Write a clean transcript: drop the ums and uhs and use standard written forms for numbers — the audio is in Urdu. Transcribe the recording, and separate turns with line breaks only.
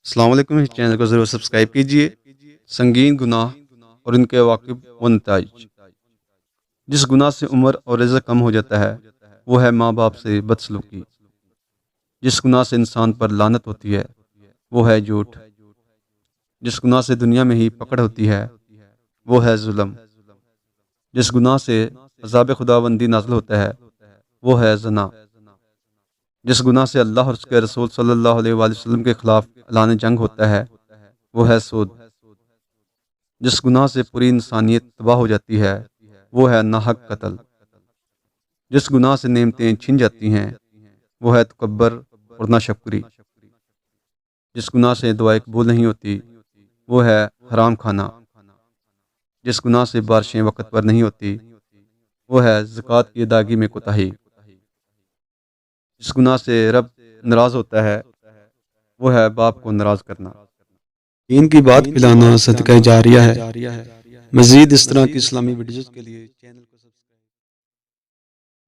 السلام علیکم، اس چینل کو ضرور سبسکرائب کیجیے۔ سنگین گناہ اور ان کے عواقب و نتائج۔ جس گناہ سے عمر اور رزق کم ہو جاتا ہے وہ ہے ماں باپ سے بدسلوکی۔ جس گناہ سے انسان پر لعنت ہوتی ہے وہ ہے جھوٹ۔ جس گناہ سے دنیا میں ہی پکڑ ہوتی ہے وہ ہے ظلم۔ جس گناہ سے عذاب خداوندی نازل ہوتا ہے وہ ہے زنا۔ جس گناہ سے اللہ اور اس کے رسول صلی اللہ علیہ وآلہ وسلم کے خلاف اعلان جنگ ہوتا ہے وہ ہے سود۔ جس گناہ سے پوری انسانیت تباہ ہو جاتی ہے وہ ہے ناحق قتل۔ جس گناہ سے نعمتیں چھن جاتی ہیں وہ ہے تکبر اور ناشکری۔ جس گناہ سے دعائیں قبول نہیں ہوتی وہ ہے حرام کھانا۔ جس گناہ سے بارشیں وقت پر نہیں ہوتی وہ ہے زکوٰۃ کی ادائیگی میں کوتاہی۔ جس گناہ سے رب ناراض ہوتا ہے وہ ہے باپ کو ناراض کرنا۔
دین کی بات پھیلانا صدقہ جاریہ ہے۔ مزید اس طرح کی اسلامی ویڈیوز کے لیے چینل کو